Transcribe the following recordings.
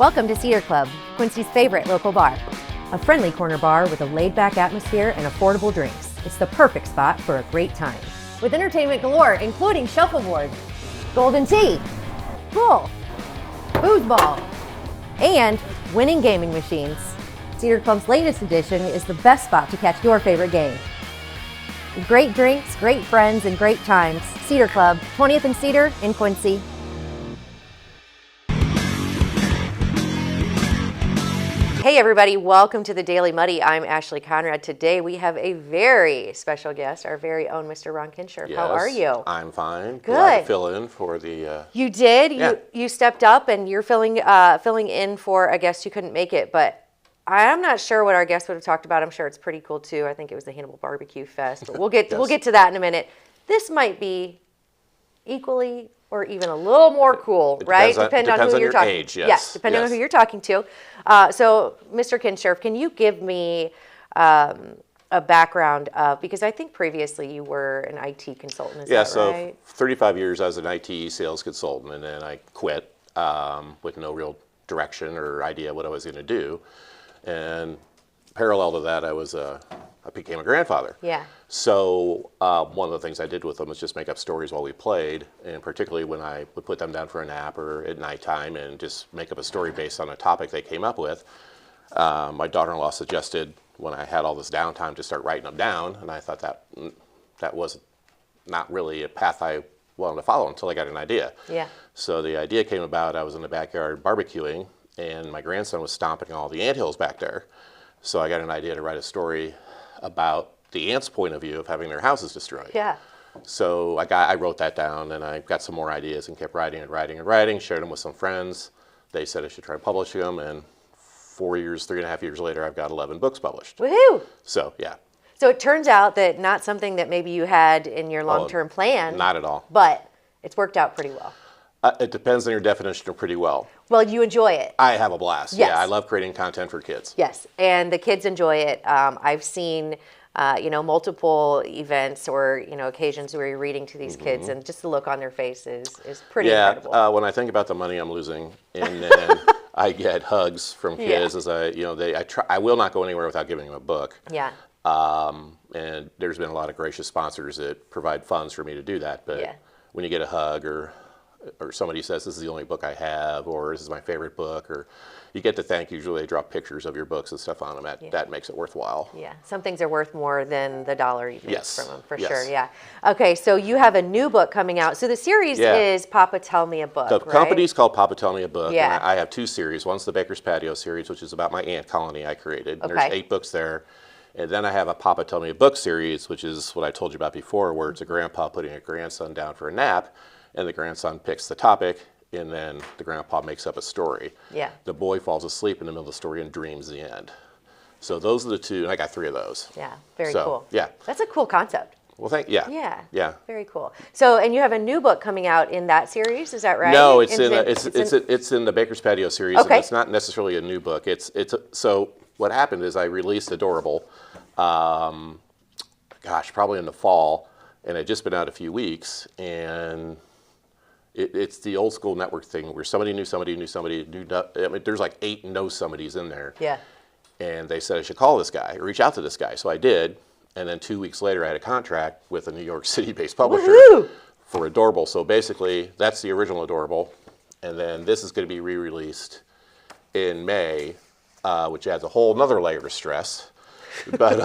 Welcome to Cedar Club, Quincy's favorite local bar. A friendly corner bar with a laid-back atmosphere and affordable drinks. It's the perfect spot for a great time. With entertainment galore, including shuffleboard, golden tee, pool, foosball, and winning gaming machines. Cedar Club's latest edition is the best spot to catch your favorite game. Great drinks, great friends, and great times. Cedar Club, 20th and Cedar in Quincy. Hey everybody, welcome to the Daily Muddy. I'm Ashley Conrad. Today we have a very special guest, our very own Mr. Ron Kinscherf. Yes, how are you? I'm fine. Good. Glad to fill in for the... You did? Yeah. You stepped up and you're filling in for a guest who couldn't make it, but I'm not sure what our guest would have talked about. I'm sure it's pretty cool too. I think it was the Hannibal Barbecue Fest, but we'll get to that in a minute. This might be equally or even a little more cool, right? Depends on who you're talking. Age, yes. Yes, depending on who you're talking to. So, Mr. Kinscherf, can you give me a background of, because I think previously you were an IT consultant, is that right? 35 years I was an IT sales consultant, and then I quit with no real direction or idea what I was going to do. And parallel to that, I became a grandfather. Yeah. So one of the things I did with them was just make up stories while we played, and particularly when I would put them down for a nap or at nighttime and just make up a story based on a topic they came up with. My daughter-in-law suggested when I had all this downtime to start writing them down, and I thought that was not really a path I wanted to follow until I got an idea. Yeah. So the idea came about, I was in the backyard barbecuing, and my grandson was stomping all the anthills back there. So I got an idea to write a story about the ants' point of view of having their houses destroyed. Yeah. So I wrote that down, and I got some more ideas and kept writing, shared them with some friends. They said I should try publishing them, and 3.5 years later, I've got 11 books published. Woohoo! So, yeah. So it turns out that not something that maybe you had in your long-term plan. Not at all. But it's worked out pretty well. It depends on your definition of pretty well. Well, you enjoy it. I have a blast. Yes. Yeah, I love creating content for kids. Yes, and the kids enjoy it. I've seen, multiple events or, occasions where you're reading to these kids, and just the look on their faces is pretty incredible. Yeah, when I think about the money I'm losing, and then I get hugs from kids as I will not go anywhere without giving them a book. Yeah. And there's been a lot of gracious sponsors that provide funds for me to do that. But when you get a hug or somebody says this is the only book I have, or this is my favorite book, or you get to thank, usually they drop pictures of your books and stuff on them. That makes it worthwhile. Yeah, some things are worth more than the dollar you get from them, for sure, yeah. Okay, so you have a new book coming out. So the series is Papa Tell Me a Book, The company's called Papa Tell Me a Book, yeah. and I have two series. One's the Baker's Patio series, which is about my ant colony I created. And there's 8 books there. And then I have a Papa Tell Me a Book series, which is what I told you about before, where it's a grandpa putting a grandson down for a nap, and the grandson picks the topic, and then the grandpa makes up a story. Yeah. The boy falls asleep in the middle of the story and dreams the end. So those are the two, and I got 3 of those. Yeah, very cool. Yeah. That's a cool concept. Well, Yeah. Very cool. So, and you have a new book coming out in that series, is that right? No, it's in the Baker's Patio series, okay. And it's not necessarily a new book. So what happened is I released Adorable, probably in the fall, and it had just been out a few weeks, and it's the old school network thing where somebody knew somebody knew somebody. There's like 8 know somebodies in there. Yeah. And they said I should call this guy, or reach out to this guy. So I did. And then 2 weeks later, I had a contract with a New York City-based publisher for Adorable. So basically, that's the original Adorable. And then this is going to be re-released in May, which adds a whole nother layer of stress. But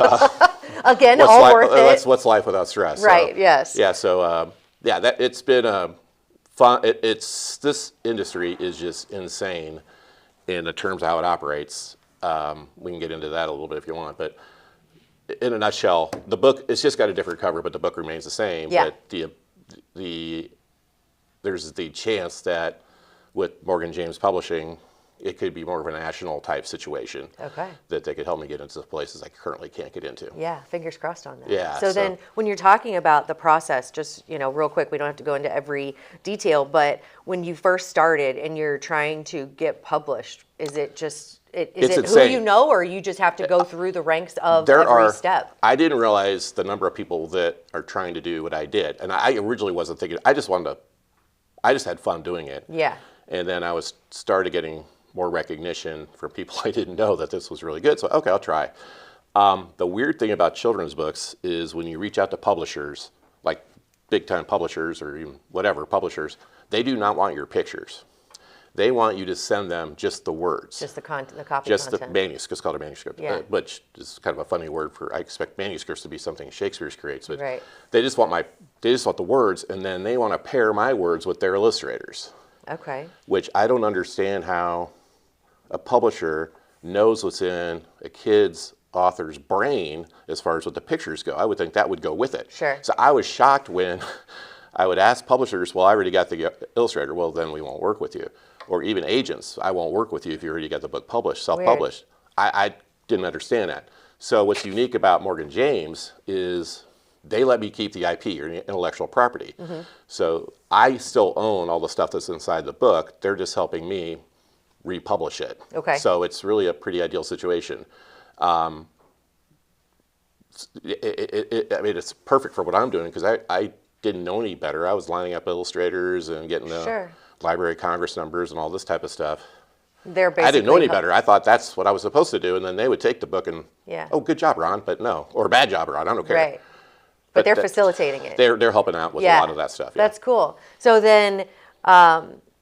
again, all worth it. What's life without stress? Right. So, yes. Yeah. So it's been fun. This industry is just insane in the terms of how it operates. We can get into that a little bit if you want, but in a nutshell, the book, it's just got a different cover, but the book remains the same. Yeah. But there's the chance that with Morgan James Publishing, it could be more of a national type situation. Okay. That they could help me get into places I currently can't get into. Yeah, fingers crossed on that. Yeah. So then when you're talking about the process, just, real quick, we don't have to go into every detail, but when you first started and you're trying to get published, is it just, is it who you know, or you just have to go through the ranks of every step? I didn't realize the number of people that are trying to do what I did. And I originally wasn't thinking, I just had fun doing it. Yeah. And then I started getting more recognition from people I didn't know that this was really good. So, okay, I'll try. The weird thing about children's books is when you reach out to publishers, like big-time publishers or even whatever publishers, they do not want your pictures. They want you to send them just the words. Just the copy content. Just the manuscript. It's called a manuscript, yeah. Which is kind of a funny word for, I expect manuscripts to be something Shakespeare creates, but right. they just want the words, and then they want to pair my words with their illustrators. Okay. Which I don't understand how a publisher knows what's in a kid's author's brain as far as what the pictures go. I would think that would go with it. Sure. So I was shocked when I would ask publishers, well, I already got the illustrator. Well, then we won't work with you. Or even agents, I won't work with you if you already got the book published, self-published. I didn't understand that. So what's unique about Morgan James is they let me keep the IP, or intellectual property. Mm-hmm. So I still own all the stuff that's inside the book. They're just helping me republish it. Okay. So it's really a pretty ideal situation. I mean, it's perfect for what I'm doing because I didn't know any better. I was lining up illustrators and getting the sure. Library of Congress numbers and all this type of stuff. They're basically I didn't know any better. I thought that's what I was supposed to do, and then they would take the book and, yeah. oh, good job, Ron, but no, or bad job, Ron, I don't care. Right. But they're facilitating it. They're helping out with a lot of that stuff. Yeah. That's cool. So then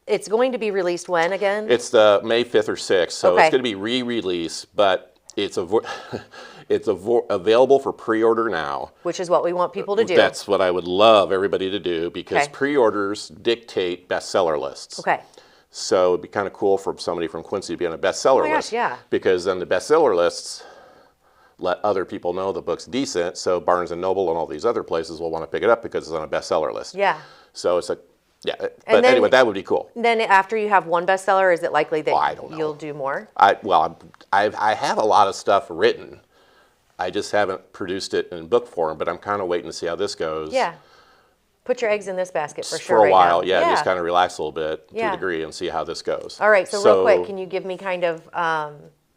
it's going to be released when again? It's the May 5th or 6th, so okay. it's going to be re-released, but it's available for pre-order now. Which is what we want people to do. That's what I would love everybody to do because okay. pre-orders dictate bestseller lists. Okay. So it'd be kind of cool for somebody from Quincy to be on a bestseller list. Gosh, yeah. Because then the bestseller lists let other people know the book's decent, so Barnes & Noble and all these other places will want to pick it up because it's on a bestseller list. Yeah. So it's but anyway, that would be cool. Then after you have one bestseller, is it likely that I don't know. You'll do more? I have a lot of stuff written. I just haven't produced it in book form, but I'm kind of waiting to see how this goes. Yeah. Put your eggs in this basket for sure. For a while, now. yeah, just kind of relax a little bit to a degree and see how this goes. All right, so real quick, can you give me kind of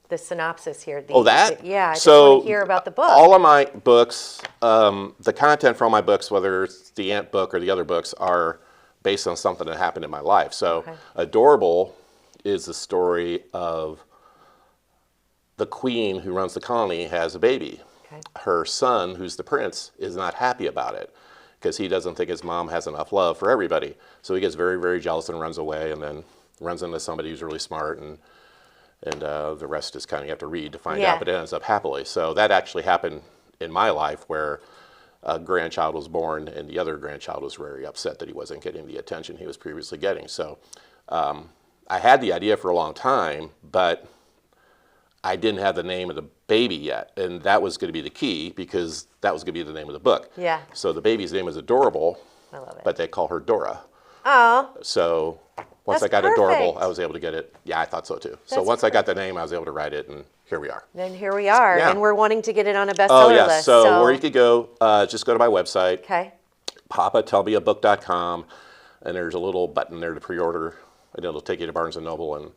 the synopsis here? Yeah, I just want to hear about the book. All of my books, the content from all my books, whether it's the Ant book or the other books, are based on something that happened in my life. So Adorable is the story of the queen who runs the colony has a baby. Okay. Her son, who's the prince, is not happy about it because he doesn't think his mom has enough love for everybody. So he gets very, very jealous and runs away, and then runs into somebody who's really smart, and the rest is kind of you have to read to find out, but it ends up happily. So that actually happened in my life where a grandchild was born, and the other grandchild was very upset that he wasn't getting the attention he was previously getting. So I had the idea for a long time, but I didn't have the name of the baby yet, and that was going to be the key because that was going to be the name of the book. Yeah. So the baby's name is Adorable, I love it. but they call her Dora. Oh. So once I got Adorable, I was able to get it. Yeah, I thought so too. So once I got the name, I was able to write it, and here we are. Then here we are, and we're wanting to get it on a bestseller Oh, yes. list. So where you could go, just go to my website, papatellmeabook.com, and there's a little button there to pre-order, and it'll take you to Barnes & Noble, and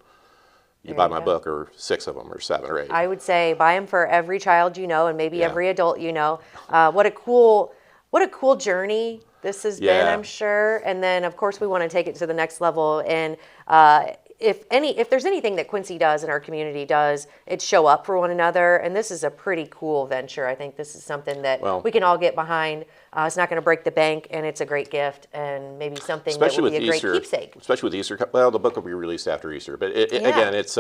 you buy my book, or 6 of them, or 7 or 8. I would say buy them for every child you know, and maybe every adult you know. What a cool journey this has been, I'm sure. And then, of course, we want to take it to the next level. And if there's anything that Quincy does and our community does, it's show up for one another. And this is a pretty cool venture. I think this is something that we can all get behind. It's not going to break the bank, and it's a great gift, and maybe something that will be a great keepsake. Especially with Easter. Well, the book will be released after Easter. But again, it's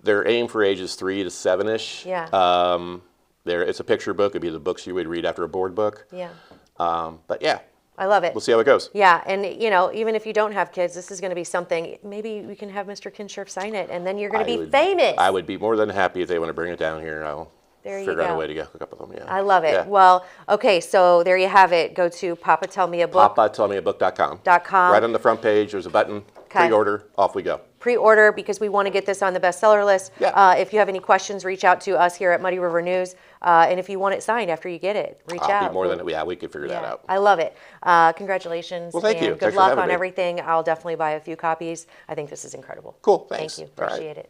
they're aimed for ages 3 to 7-ish. Yeah. It's a picture book. It'd be the books you would read after a board book. Yeah. But yeah. I love it. We'll see how it goes. Yeah, and even if you don't have kids, this is going to be something. Maybe we can have Mr. Kinscherf sign it, and then you're going to be famous. I would be more than happy if they want to bring it down here. I'll figure out a way to hook up with them. Yeah. I love it. Yeah. Well, okay, so there you have it. Go to papatellmeabook.com. Right on the front page, there's a button. Pre-order. Off we go. Pre-order because we want to get this on the bestseller list. Yeah. If you have any questions, reach out to us here at Muddy River News. And if you want it signed after you get it, reach out. I'll be more than we can figure that out. I love it. Congratulations. Well, thank you. Good luck on everything. I'll definitely buy a few copies. I think this is incredible. Cool. Thanks. Thank you. Appreciate it.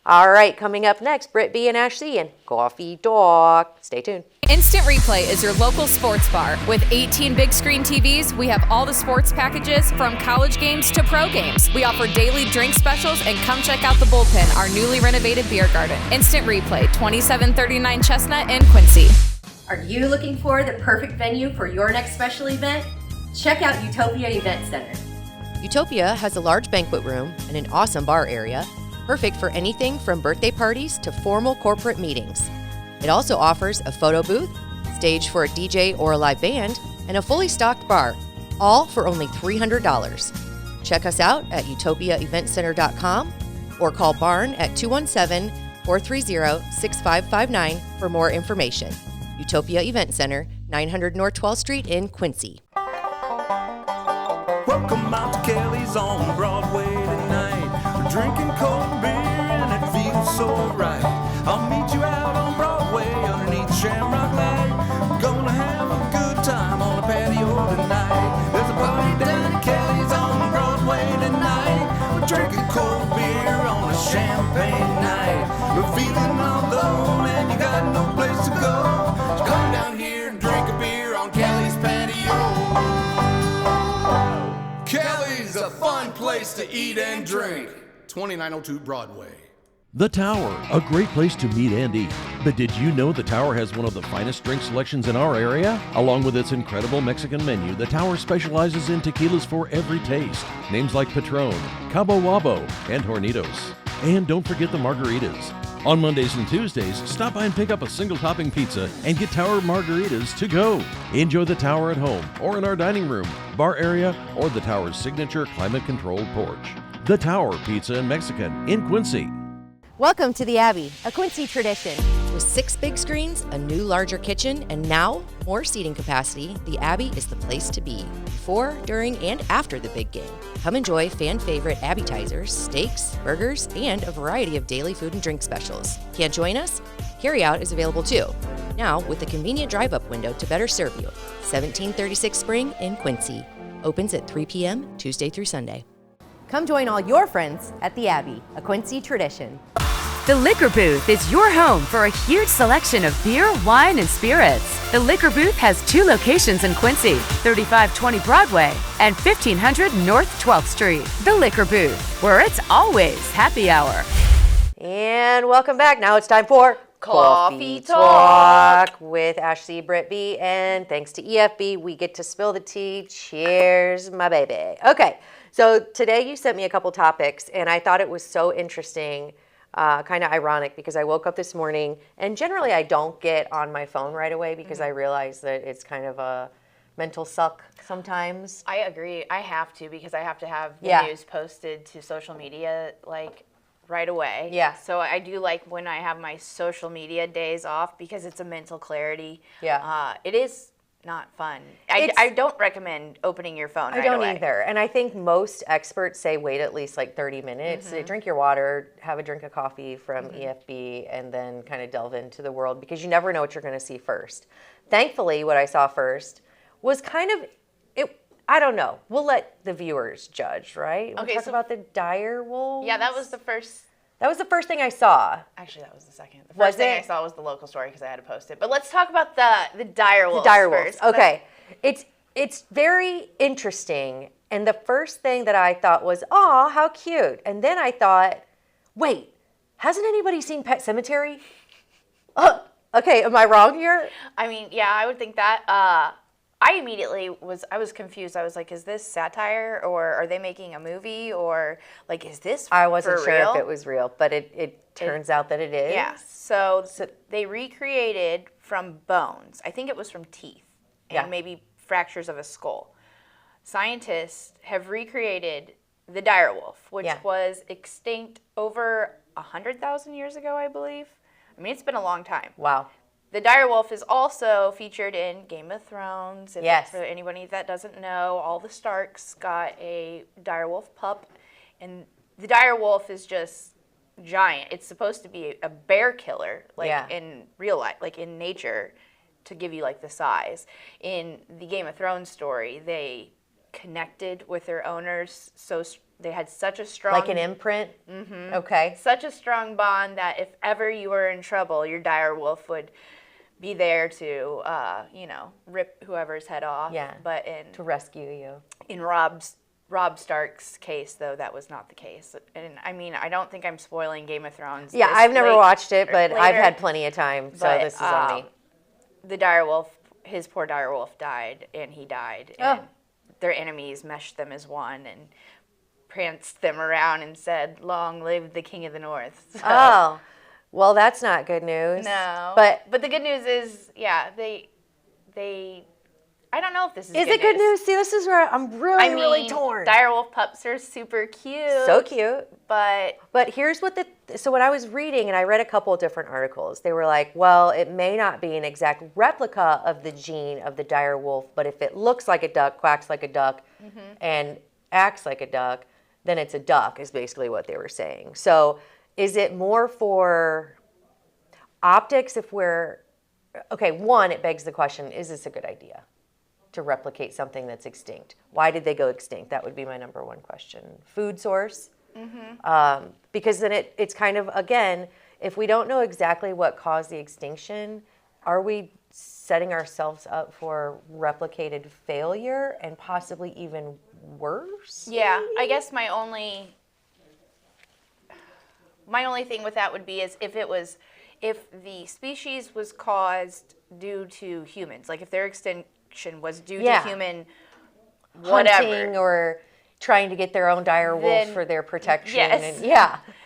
All right. Coming up next, Britt B and Ashley and Coffee Talk. Stay tuned. Instant Replay is your local sports bar. With 18 big screen TVs, we have all the sports packages from college games to pro games. We offer daily drink specials, and come check out the Bullpen, our newly renovated beer garden. Instant Replay, 2739 Chestnut in Quincy. Are you looking for the perfect venue for your next special event? Check out Utopia Event Center. Utopia has a large banquet room and an awesome bar area, perfect for anything from birthday parties to formal corporate meetings. It also offers a photo booth, stage for a DJ or a live band, and a fully stocked bar, all for only $300. Check us out at utopiaeventcenter.com or call Barn at 217-430-6559 for more information. Utopia Event Center, 900 North 12th Street in Quincy. Welcome out to Kelly's on Broadway tonight. We're drinking cold beer and it feels so right. I'll meet you out on Broadway underneath Shamrock Light. We're gonna have a good time on the patio tonight. There's a party down at Kelly's on Broadway tonight. We're drinking cold beer on a champagne night. We're feeling all alone and you got no place to go. So come down here and drink a beer on Kelly's patio. Kelly's a fun place to eat and drink. 2902 Broadway. The Tower, a great place to meet and eat. But did you know the Tower has one of the finest drink selections in our area? Along with its incredible Mexican menu, the Tower specializes in tequilas for every taste. Names like Patron, Cabo Wabo, and Hornitos. And don't forget the margaritas. On Mondays and Tuesdays, stop by and pick up a single topping pizza and get Tower margaritas to go. Enjoy the Tower at home or in our dining room, bar area, or the Tower's signature climate-controlled porch. The Tower Pizza and Mexican in Quincy. Welcome to the Abbey, a Quincy tradition. With 6 big screens, a new larger kitchen, and now more seating capacity, the Abbey is the place to be before, during, and after the big game. Come enjoy fan favorite appetizers, steaks, burgers, and a variety of daily food and drink specials. Can't join us? Carryout is available too. Now with a convenient drive-up window to better serve you. 1736 Spring in Quincy. Opens at 3 p.m. Tuesday through Sunday. Come join all your friends at the Abbey, a Quincy tradition. The Liquor Booth is your home for a huge selection of beer, wine, and spirits. The Liquor Booth has 2 locations in Quincy, 3520 Broadway and 1500 North 12th Street. The Liquor Booth, where it's always happy hour. And welcome back. Now it's time for Coffee Talk with Ashley, Brittany, and thanks to EFB, we get to spill the tea. Cheers, my baby. Okay, so today you sent me a couple topics, and I thought it was so interesting. Kind of ironic because I woke up this morning and generally I don't get on my phone right away because I realize that it's kind of a mental suck sometimes. I agree. I have to because I have to have the news posted to social media like right away. Yeah. So I do like when I have my social media days off because it's a mental clarity. Yeah. It is not fun. I don't recommend opening your phone right away. I don't either. And I think most experts say wait at least like 30 minutes. Drink your water, have a drink of coffee from EFB, and then kind of delve into the world because you never know what you're going to see first. Thankfully, what I saw first was kind of, I don't know. We'll let the viewers judge, right? We'll talk about the dire wolves. Yeah, that was the first. That was the first thing I saw. Actually, that was the second. The first thing I saw was the local story because I had to post it. But let's talk about the dire wolves. The dire wolves. First. Okay. It's very interesting. And the first thing that I thought was, oh, how cute. And then I thought, wait, hasn't anybody seen Pet Sematary? Okay, am I wrong here? I mean, yeah, I would think that. I immediately was confused. I was like, is this satire or are they making a movie or like, is this I wasn't for sure real? if it was real, but it turns out that it is. Yeah, so they recreated from bones. I think it was from teeth and maybe fractures of a skull. Scientists have recreated the dire wolf, which was extinct over 100,000 years ago, I believe. I mean, it's been a long time. Wow. The dire wolf is also featured in Game of Thrones. Yes. For anybody that doesn't know, all the Starks got a dire wolf pup. And the dire wolf is just giant. It's supposed to be a bear killer, like in real life, like in nature, to give you like the size. In the Game of Thrones story, they connected with their owners, so they had such a strong... Like an imprint? Mm-hmm. Okay. Such a strong bond that if ever you were in trouble, your dire wolf would be there to, rip whoever's head off. Yeah. But to rescue you. In Robb Stark's case, though, that was not the case. And I mean, I don't think I'm spoiling Game of Thrones. Yeah, I've never watched it, but I've had plenty of time, so this is on me. The direwolf, his poor direwolf died, and he died. And their enemies meshed them as one and pranced them around and said, "Long live the King of the North." So, oh, well, that's not good news. No. But the good news is, yeah, they I don't know if this is it good news? See, this is where I'm really torn. Direwolf pups are super cute. So cute. But here's what so when I was reading, and I read a couple of different articles, they were like, well, it may not be an exact replica of the gene of the direwolf, but if it looks like a duck, quacks like a duck, and acts like a duck, then it's a duck, is basically what they were saying. So is it more for optics if one, it begs the question, is this a good idea to replicate something that's extinct? Why did they go extinct? That would be my number one question. Food source? Because then it's kind of, again, if we don't know exactly what caused the extinction, are we setting ourselves up for replicated failure and possibly even worse? Yeah, I guess my only thing with that would be is if the species was caused due to humans, like if their extinction was due to human whatever. Hunting or trying to get their own dire wolf for their protection. Yes. And,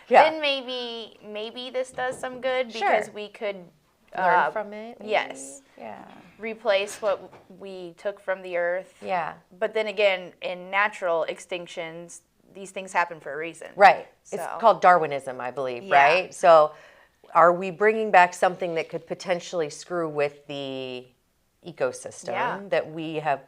Then maybe this does some good because we could learn from it. Maybe. Yes. Yeah. Replace what we took from the earth. Yeah. But then again, in natural extinctions, these things happen for a reason. Right. So. It's called Darwinism, I believe, right? So are we bringing back something that could potentially screw with the ecosystem that we have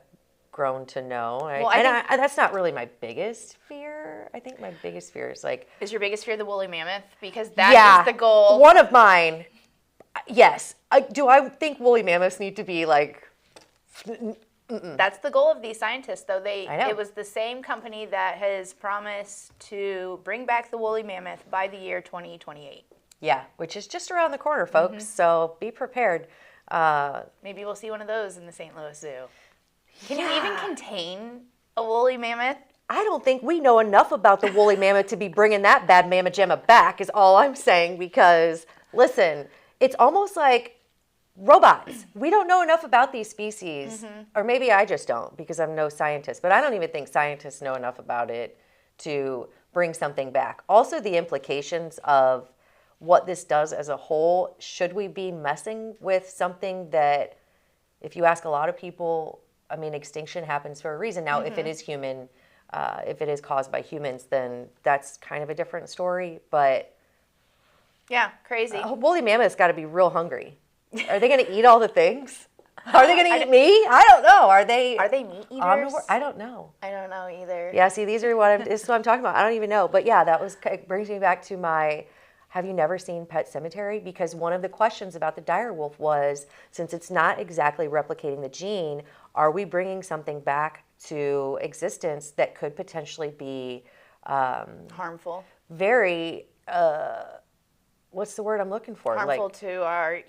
grown to know? Well, that's not really my biggest fear. I think my biggest fear is Is your biggest fear the woolly mammoth? Because that is the goal. One of mine. Yes. Do I think woolly mammoths need to be That's the goal of these scientists, though. It was the same company that has promised to bring back the woolly mammoth by the year 2028. Yeah, which is just around the corner, folks. So be prepared. Maybe we'll see one of those in the St. Louis Zoo. Can you even contain a woolly mammoth? I don't think we know enough about the woolly mammoth to be bringing that bad mamma jamma back, is all I'm saying, because, listen, it's almost like robots. We don't know enough about these species, or maybe I just don't because I'm no scientist, but I don't even think scientists know enough about it to bring something back. Also, the implications of what this does as a whole, should we be messing with something that, if you ask a lot of people, I mean, extinction happens for a reason. Now, if it is human, if it is caused by humans, then that's kind of a different story, but... Yeah, crazy. Woolly mammoth's got to be real hungry. Are they going to eat all the things? Are they going to eat me? I don't know. Are they meat eaters? I don't know. I don't know either. Yeah, see, this is what I'm talking about. I don't even know. But yeah, it brings me back to my, have you never seen Pet Sematary? Because one of the questions about the direwolf was, since it's not exactly replicating the gene, are we bringing something back to existence that could potentially be harmful? Very, what's the word I'm looking for? Harmful to our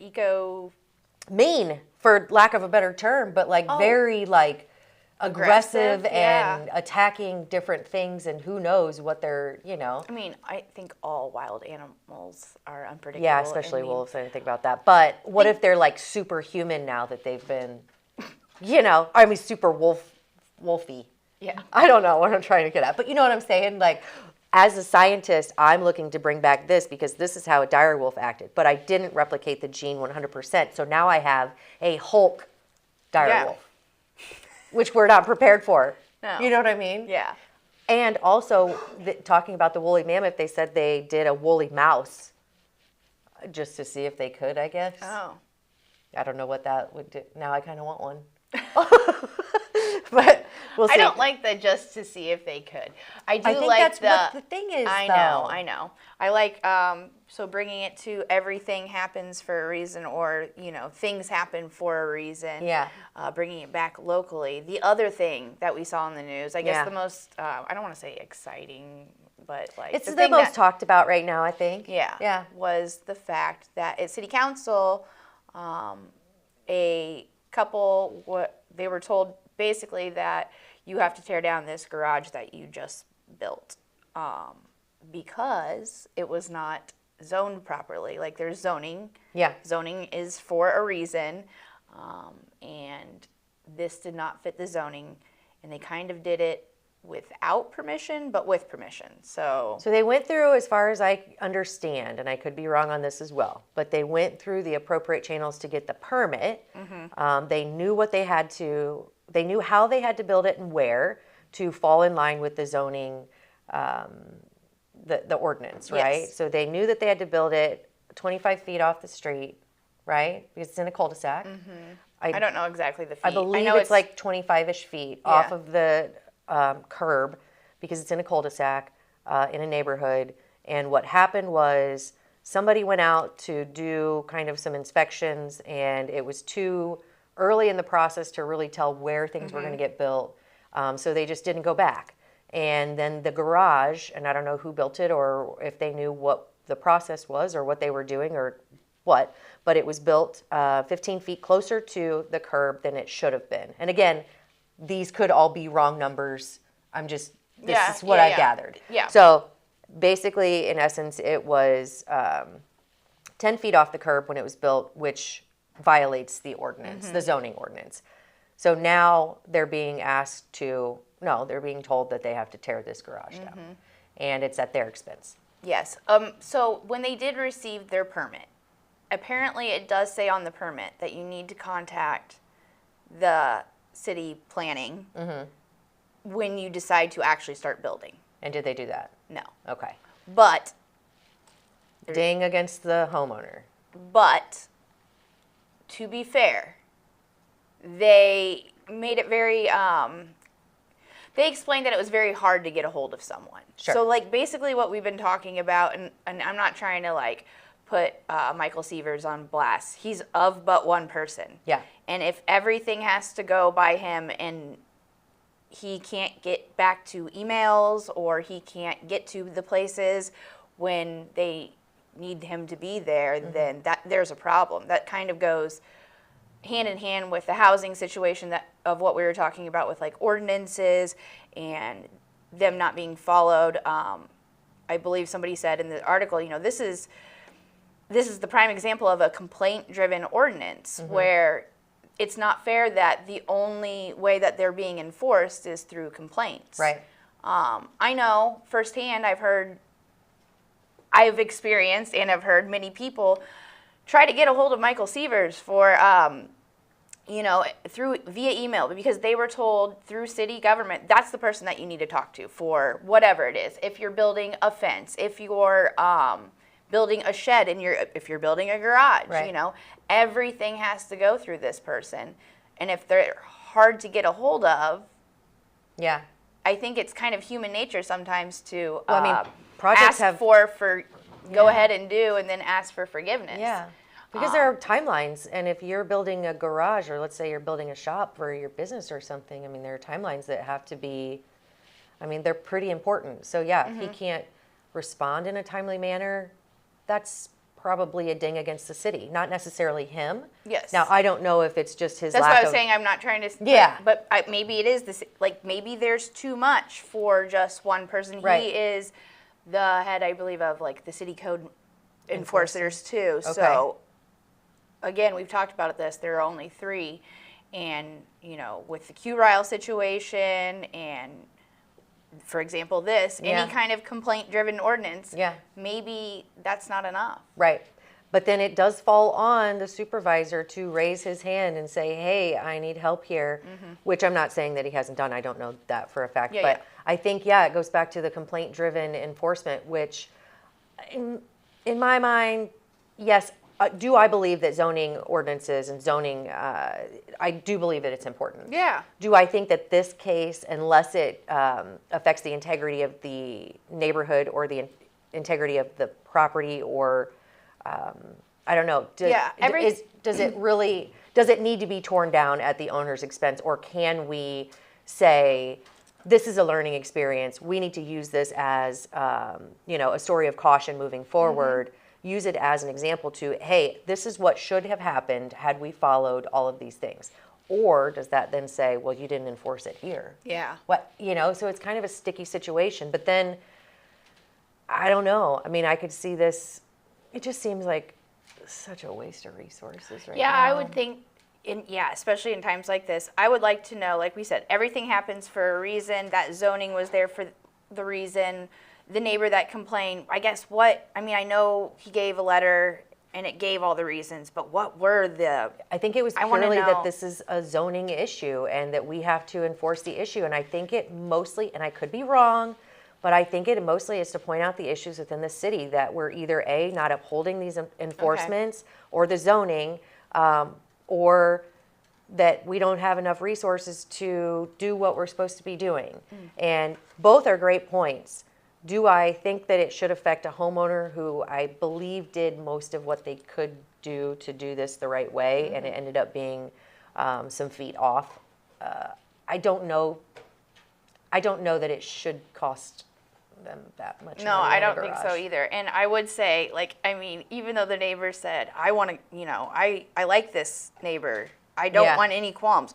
mean, for lack of a better term, but very aggressive and attacking different things, and who knows what they're, I mean, I think all wild animals are unpredictable. Yeah, especially wolves. I didn't think about that. But what if they're superhuman now that they've been, super wolfy? Yeah. I don't know what I'm trying to get at, but you know what I'm saying? As a scientist, I'm looking to bring back this because this is how a direwolf acted. But I didn't replicate the gene 100%. So now I have a Hulk direwolf, which we're not prepared for. No. You know what I mean? Yeah. And also, talking about the woolly mammoth, they said they did a woolly mouse just to see if they could, I guess. Oh. I don't know what that would do. Now I kind of want one. But we'll see. I don't like the just to see if they could. I do think like that's what the thing is. I know. I like so bringing it to everything happens for a reason, or things happen for a reason. Yeah. Bringing it back locally. The other thing that we saw in the news, I guess the most I don't want to say exciting, but it's the most talked about right now, I think. Yeah. Was the fact that at City Council, a couple, they were told basically that you have to tear down this garage that you just built because it was not zoned properly. Like, there's zoning. Yeah. Zoning is for a reason, and this did not fit the zoning, and they kind of did it without permission, but with permission. So they went through, as far as I understand, and I could be wrong on this as well, but they went through the appropriate channels to get the permit. They knew what they had to, they knew how they had to build it and where to fall in line with the zoning, the ordinance, right? Yes. So they knew that they had to build it 25 feet off the street, right? Because it's in a cul-de-sac. I don't know exactly the feet. I believe it's like 25-ish feet off of the curb, because it's in a cul-de-sac in a neighborhood. And what happened was somebody went out to do kind of some inspections, and it was too early in the process to really tell where things were going to get built. So they just didn't go back. And then the garage, and I don't know who built it or if they knew what the process was or what they were doing or what, but it was built 15 feet closer to the curb than it should have been. And again, these could all be wrong numbers. This is what I gathered. Yeah. So basically, in essence, it was 10 feet off the curb when it was built, which violates the ordinance, the zoning ordinance. So now they're being they're being told that they have to tear this garage down. And it's at their expense. Yes. So when they did receive their permit, apparently it does say on the permit that you need to contact the city planning when you decide to actually start building. And did they do that? No. Okay. But Ding against the homeowner. But to be fair, they made it very they explained that it was very hard to get a hold of someone. Sure. So, like, basically what we've been talking about, and I'm not trying to, like, put Michael Sievers on blast. He's of but one person. Yeah. And if everything has to go by him and he can't get back to emails or he can't get to the places when they need him to be there, then there's a problem. That kind of goes hand in hand with the housing situation of what we were talking about with, like, ordinances and them not being followed. I believe somebody said in the article, this is the prime example of a complaint-driven ordinance where it's not fair that the only way that they're being enforced is through complaints. Right. I know firsthand, I've experienced and I've heard many people try to get a hold of Michael Sievers for, via email, because they were told through city government, that's the person that you need to talk to for whatever it is. If you're building a fence, if you're building a shed, if you're building a garage, right. Everything has to go through this person. And if they're hard to get a hold of, yeah, I think it's kind of human nature sometimes to projects ask for go ahead and do, and then ask for forgiveness. Yeah, because there are timelines, and if you're building a garage, or let's say you're building a shop for your business or something, there are timelines that have to be, they're pretty important. So yeah, if he can't respond in a timely manner, that's probably a ding against the city, not necessarily him. Yes. Now, I don't know if it's just his That's lack what I was of... saying. I'm not trying to... Yeah. But maybe it is maybe there's too much for just one person. Right. He is the head, I believe, of, like, the city code enforcers too. Okay. So, again, we've talked about this. There are only 3. And, with the Q-Ryle situation and, for example, any kind of complaint-driven ordinance, maybe that's not enough. Right. But then it does fall on the supervisor to raise his hand and say, hey, I need help here, which I'm not saying that he hasn't done. I don't know that for a fact. But I think, it goes back to the complaint-driven enforcement, which in my mind, yes, do I believe that zoning ordinances and zoning, I do believe that it's important. Yeah. Do I think that this case, unless it affects the integrity of the neighborhood or the integrity of the property or... I don't know. Does it need to be torn down at the owner's expense, or can we say this is a learning experience? We need to use this as a story of caution moving forward, use it as an example to, hey, this is what should have happened had we followed all of these things? Or does that then say, well, you didn't enforce it here? Yeah. What, so it's kind of a sticky situation. But then, I don't know. I mean, I could see this. It just seems like such a waste of resources right now. Yeah, I would think, especially in times like this, I would like to know, like we said, everything happens for a reason. That zoning was there for the reason. The neighbor that complained, I guess I know he gave a letter and it gave all the reasons, but what were I think it was purely that this is a zoning issue and that we have to enforce the issue. And I think it mostly, and I could be wrong, but I think it mostly is to point out the issues within the city that we're either not upholding these enforcements or the zoning, or that we don't have enough resources to do what we're supposed to be doing. And both are great points. Do I think that it should affect a homeowner who I believe did most of what they could do to do this the right way, and it ended up being some feet off? I don't know. I don't know that it should cost them that much. No, I don't think so either. And I would say, even though the neighbor said, I want to, I like this neighbor. I don't want any qualms.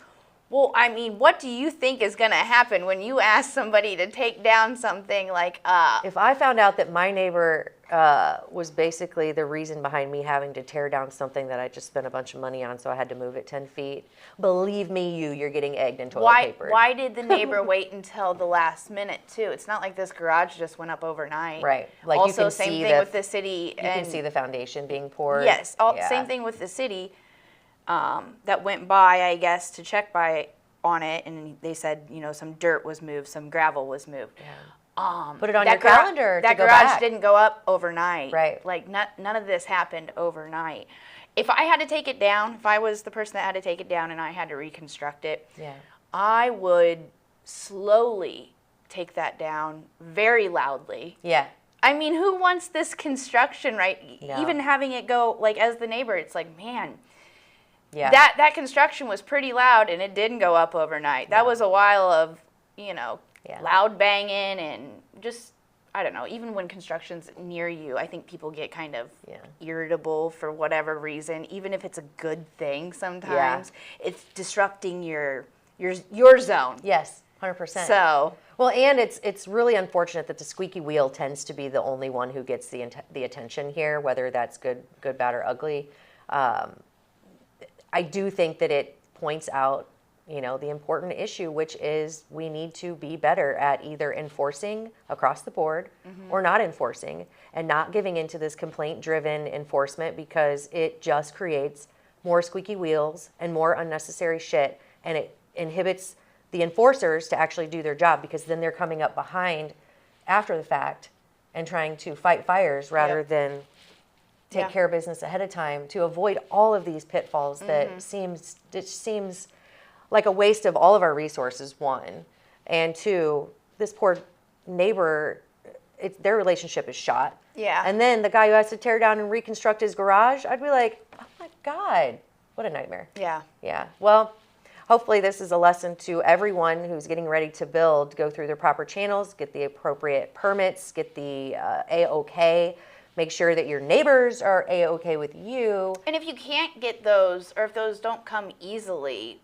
Well, what do you think is going to happen when you ask somebody to take down something like If I found out that my neighbor was basically the reason behind me having to tear down something that I just spent a bunch of money on, so I had to move it 10 feet, believe me, you're getting egged and toilet papered. Why did the neighbor wait until the last minute, too? It's not like this garage just went up overnight. Right. Like also, you can same see thing with the city. You can see the foundation being poured. Yes. Same thing with the city. That went by, I guess, to check on it, and they said, some dirt was moved, some gravel was moved. Yeah. Put it on your calendar. That garage didn't go up overnight. Right. Like none of this happened overnight. If I had to take it down, if I was the person that had to take it down and I had to reconstruct it, I would slowly take that down very loudly. Yeah. Who wants this construction, right? No. Even having it go, as the neighbor, it's like, man, yeah. That construction was pretty loud, and it didn't go up overnight. That was a while of, loud banging and just, I don't know, even when construction's near you, I think people get kind of irritable for whatever reason, even if it's a good thing sometimes. It's disrupting your zone. Yes, 100%. So. Well, and it's really unfortunate that the squeaky wheel tends to be the only one who gets the attention here, whether that's good, bad, or ugly. I do think that it points out, the important issue, which is we need to be better at either enforcing across the board or not enforcing, and not giving into this complaint-driven enforcement, because it just creates more squeaky wheels and more unnecessary shit, and it inhibits the enforcers to actually do their job, because then they're coming up behind after the fact and trying to fight fires rather than take care of business ahead of time to avoid all of these pitfalls that seems like a waste of all of our resources, one. And two, this poor neighbor, their relationship is shot. Yeah. And then the guy who has to tear down and reconstruct his garage, I'd be like, oh my God, what a nightmare. Yeah. Yeah. Well, hopefully this is a lesson to everyone who's getting ready to build. Go through their proper channels, get the appropriate permits, get the A-OK. Make sure that your neighbors are A-OK with you. And if you can't get those, or if those don't come easily,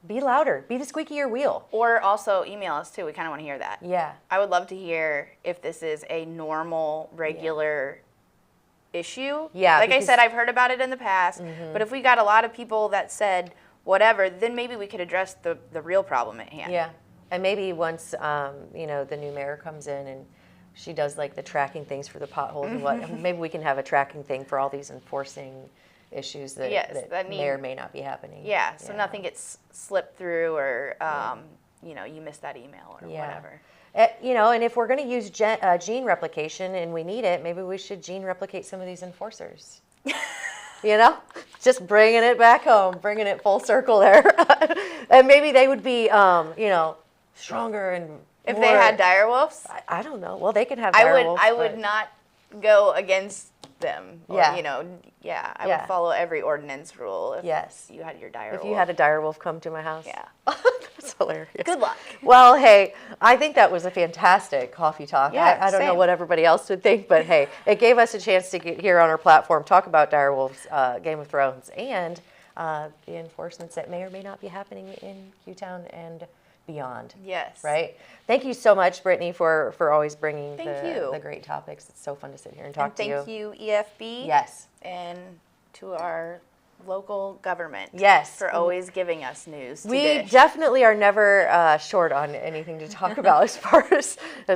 be louder. Be the squeakier wheel. Or also email us too. We kind of want to hear that. Yeah. I would love to hear if this is a normal, regular issue. Yeah. Like I said, I've heard about it in the past. But if we got a lot of people that said whatever, then maybe we could address the real problem at hand. Yeah. And maybe once the new mayor comes in and she does like the tracking things for the potholes and what. Maybe we can have a tracking thing for all these enforcing issues that may or may not be happening. Yeah, so nothing gets slipped through, or you missed that email or whatever. And if we're going to use gene replication and we need it, maybe we should gene replicate some of these enforcers. Just bringing it back home, bringing it full circle there. And maybe they would be, stronger and if they had dire wolves? I don't know. Well, they could have dire wolves. I would not go against them. Or, Yeah. I would follow every ordinance rule if you had your dire wolf. If you had a dire wolf come to my house. Yeah. That's hilarious. Good luck. Well, hey, I think that was a fantastic coffee talk. Yeah, I don't know same. what everybody else would think, but hey, it gave us a chance to get here on our platform, talk about dire wolves, Game of Thrones, and the enforcements that may or may not be happening in Q-Town and beyond. Yes. Right? Thank you so much, Brittany, for always bringing you. the great topics. It's so fun to sit here and talk to you. Thank you, EFB. Yes. And to our local government. Yes. For always giving us news to We dish. definitely are never short on anything to talk about as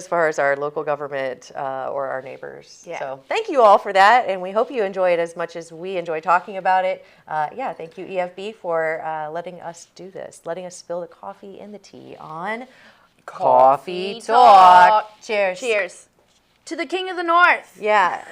far as our local government or our neighbors. Yeah. So thank you all for that, and we hope you enjoy it as much as we enjoy talking about it. Thank you, EFB, for letting us do this, letting us spill the coffee and the tea on Coffee Talk. Cheers. Cheers. To the King of the North. Yeah.